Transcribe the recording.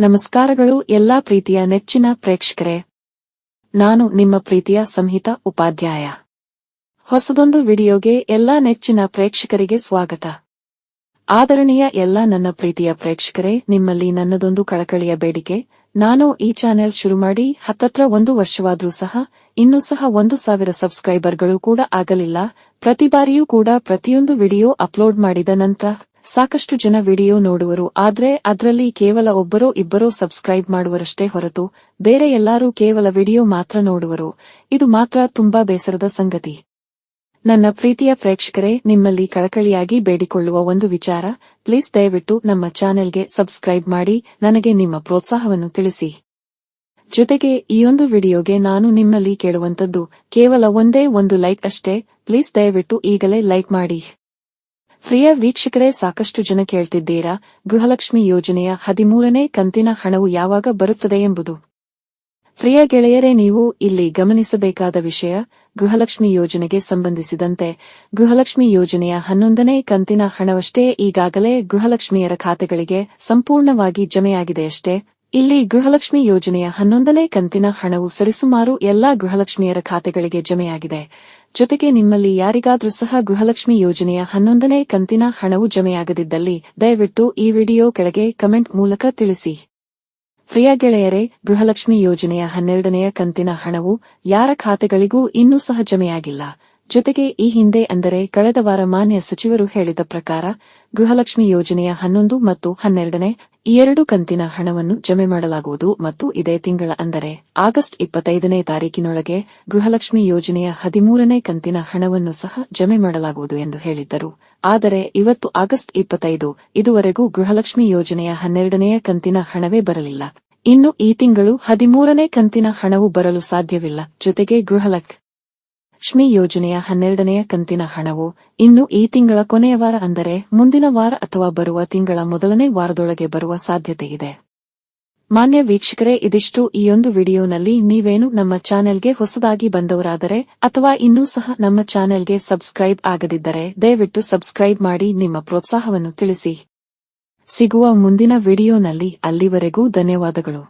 ನಮಸ್ಕಾರಗಳು ಎಲ್ಲಾ ಪ್ರೀತಿಯ ನೆಚ್ಚಿನ ಪ್ರೇಕ್ಷಕರೇ. ನಾನು ನಿಮ್ಮ ಪ್ರೀತಿಯ ಸಂಹಿತಾ ಉಪಾಧ್ಯಾಯ. ಹೊಸದೊಂದು ವಿಡಿಯೋಗೆ ಎಲ್ಲಾ ನೆಚ್ಚಿನ ಪ್ರೇಕ್ಷಕರಿಗೆ ಸ್ವಾಗತ. ಆದರಣೀಯ ಎಲ್ಲಾ ನನ್ನ ಪ್ರೀತಿಯ ಪ್ರೇಕ್ಷಕರೇ, ನಿಮ್ಮಲ್ಲಿ ನನ್ನದೊಂದು ಕಳಕಳಿಯ ಬೇಡಿಕೆ. ನಾನು ಈ ಚಾನೆಲ್ ಶುರು ಮಾಡಿ ಹತ್ತತ್ರ 1 ವರ್ಷವಾದ್ರೂ ಸಹ ಇನ್ನೂ ಸಹ 1,000 ಸಬ್ಸ್ಕ್ರೈಬರ್ಗಳು ಕೂಡ ಆಗಲಿಲ್ಲ. ಪ್ರತಿ ಬಾರಿಯೂ ಕೂಡ ಪ್ರತಿಯೊಂದು ವಿಡಿಯೋ ಅಪ್ಲೋಡ್ ಮಾಡಿದ ನಂತರ ಸಾಕಷ್ಟು ಜನ ವಿಡಿಯೋ ನೋಡುವರು, ಆದ್ರೆ ಅದರಲ್ಲಿ ಕೇವಲ ಒಬ್ಬರೋ ಇಬ್ಬರೋ ಸಬ್ಸ್ಕ್ರೈಬ್ ಮಾಡುವರಷ್ಟೇ ಹೊರತು ಬೇರೆ ಎಲ್ಲರೂ ಕೇವಲ ವಿಡಿಯೋ ಮಾತ್ರ ನೋಡುವರು. ಇದು ಮಾತ್ರ ತುಂಬಾ ಬೇಸರದ ಸಂಗತಿ. ನನ್ನ ಪ್ರೀತಿಯ ಪ್ರೇಕ್ಷಕರೇ, ನಿಮ್ಮಲ್ಲಿ ಕಳಕಳಿಯಾಗಿ ಬೇಡಿಕೊಳ್ಳುವ ಒಂದು ವಿಚಾರ, ಪ್ಲೀಸ್ ದಯವಿಟ್ಟು ನಮ್ಮ ಚಾನೆಲ್ಗೆ ಸಬ್ಸ್ಕ್ರೈಬ್ ಮಾಡಿ ನನಗೆ ನಿಮ್ಮ ಪ್ರೋತ್ಸಾಹವನ್ನು ತಿಳಿಸಿ. ಜೊತೆಗೆ ಈಯೊಂದು ವಿಡಿಯೋಗೆ ನಾನು ನಿಮ್ಮಲ್ಲಿ ಕೇಳುವಂತದ್ದು ಕೇವಲ ಒಂದೇ ಒಂದು ಲೈಕ್ ಅಷ್ಟೇ. ಪ್ಲೀಸ್ ದಯವಿಟ್ಟು ಈಗಲೇ ಲೈಕ್ ಮಾಡಿ. ಪ್ರಿಯ ವೀಕ್ಷಕರೇ, ಸಾಕಷ್ಟು ಜನ ಕೇಳ್ತಿದ್ದೀರಾ, ಗೃಹಲಕ್ಷ್ಮಿ ಯೋಜನೆಯ 13ನೇ ಕಂತಿನ ಹಣವು ಯಾವಾಗ ಬರುತ್ತದೆ ಎಂಬುದು. ಪ್ರಿಯ ಗೆಳೆಯರೇ, ನೀವು ಇಲ್ಲಿ ಗಮನಿಸಬೇಕಾದ ವಿಷಯ, ಗೃಹಲಕ್ಷ್ಮಿ ಯೋಜನೆಗೆ ಸಂಬಂಧಿಸಿದಂತೆ ಗೃಹಲಕ್ಷ್ಮಿ ಯೋಜನೆಯ 11ನೇ ಕಂತಿನ ಹಣವಷ್ಟೇ ಈಗಾಗಲೇ ಗೃಹಲಕ್ಷ್ಮಿಯರ ಖಾತೆಗಳಿಗೆ ಸಂಪೂರ್ಣವಾಗಿ ಜಮೆಯಾಗಿದೆಯಷ್ಟೇ. ಇಲ್ಲಿ ಗೃಹಲಕ್ಷ್ಮಿ ಯೋಜನೆಯ 11ನೇ ಕಂತಿನ ಹಣವು ಸರಿಸುಮಾರು ಎಲ್ಲಾ ಗೃಹಲಕ್ಷ್ಮಿಯರ ಖಾತೆಗಳಿಗೆ ಜಮೆಯಾಗಿದೆ. ಜೊತೆಗೆ ನಿಮ್ಮಲ್ಲಿ ಯಾರಿಗಾದ್ರೂ ಸಹ ಗೃಹಲಕ್ಷ್ಮಿ ಯೋಜನೆಯ 11ನೇ ಕಂತಿನ ಹಣವು ಜಮೆಯಾಗದಿದ್ದಲ್ಲಿ ದಯವಿಟ್ಟು ಈ ವಿಡಿಯೋ ಕೆಳಗೆ ಕಮೆಂಟ್ ಮೂಲಕ ತಿಳಿಸಿ. ಪ್ರಿಯ ಗೆಳೆಯರೇ, ಗೃಹಲಕ್ಷ್ಮಿ ಯೋಜನೆಯ 12ನೇ ಕಂತಿನ ಹಣವು ಯಾರ ಖಾತೆಗಳಿಗೂ ಇನ್ನೂ ಸಹ ಜಮೆಯಾಗಿಲ್ಲ. ಜೊತೆಗೆ ಈ ಹಿಂದೆ ಅಂದರೆ ಕಳೆದ ವಾರ ಮಾನ್ಯ ಸಚಿವರು ಹೇಳಿದ ಪ್ರಕಾರ ಗೃಹಲಕ್ಷ್ಮಿ ಯೋಜನೆಯ 11 ಮತ್ತು 12ನೇ ಈ 2 ಕಂತಿನ ಹಣವನ್ನು ಜಮೆ ಮಾಡಲಾಗುವುದು ಮತ್ತು ಇದೇ ತಿಂಗಳ ಅಂದರೆ ಆಗಸ್ಟ್ 25ನೇ ತಾರೀಕಿನೊಳಗೆ ಗೃಹಲಕ್ಷ್ಮಿ ಯೋಜನೆಯ 13ನೇ ಕಂತಿನ ಹಣವನ್ನು ಸಹ ಜಮೆ ಮಾಡಲಾಗುವುದು ಎಂದು ಹೇಳಿದ್ದರು. ಆದರೆ ಇವತ್ತು ಆಗಸ್ಟ್ 25, ಇದುವರೆಗೂ ಗೃಹಲಕ್ಷ್ಮಿ ಯೋಜನೆಯ 12ನೇ ಕಂತಿನ ಹಣವೇ ಬರಲಿಲ್ಲ. ಇನ್ನು ಈ ತಿಂಗಳು 13ನೇ ಕಂತಿನ ಹಣವು ಬರಲು ಸಾಧ್ಯವಿಲ್ಲ. ಜೊತೆಗೆ ಗೃಹಲಕ್ಷ್ಮಿ ಯೋಜನೆಯ 12ನೇ ಕಂತಿನ ಹಣವು ಇನ್ನು ಈ ತಿಂಗಳ ಕೊನೆಯ ವಾರ ಅಂದರೆ ಮುಂದಿನ ವಾರ ಅಥವಾ ಬರುವ ತಿಂಗಳ ಮೊದಲನೇ ವಾರದೊಳಗೆ ಬರುವ ಸಾಧ್ಯತೆ ಇದೆ. ಮಾನ್ಯ ವೀಕ್ಷಕರೇ, ಇದಿಷ್ಟು ಈಯೊಂದು ವಿಡಿಯೋನಲ್ಲಿ. ನೀವೇನು ನಮ್ಮ ಚಾನೆಲ್ಗೆ ಹೊಸದಾಗಿ ಬಂದವರಾದರೆ ಅಥವಾ ಇನ್ನೂ ಸಹ ನಮ್ಮ ಚಾನೆಲ್ಗೆ ಸಬ್ಸ್ಕ್ರೈಬ್ ಆಗದಿದ್ದರೆ ದಯವಿಟ್ಟು ಸಬ್ಸ್ಕ್ರೈಬ್ ಮಾಡಿ ನಿಮ್ಮ ಪ್ರೋತ್ಸಾಹವನ್ನು ತಿಳಿಸಿ. ಸಿಗುವ ಮುಂದಿನ ವಿಡಿಯೋನಲ್ಲಿ. ಅಲ್ಲಿವರೆಗೂ ಧನ್ಯವಾದಗಳು.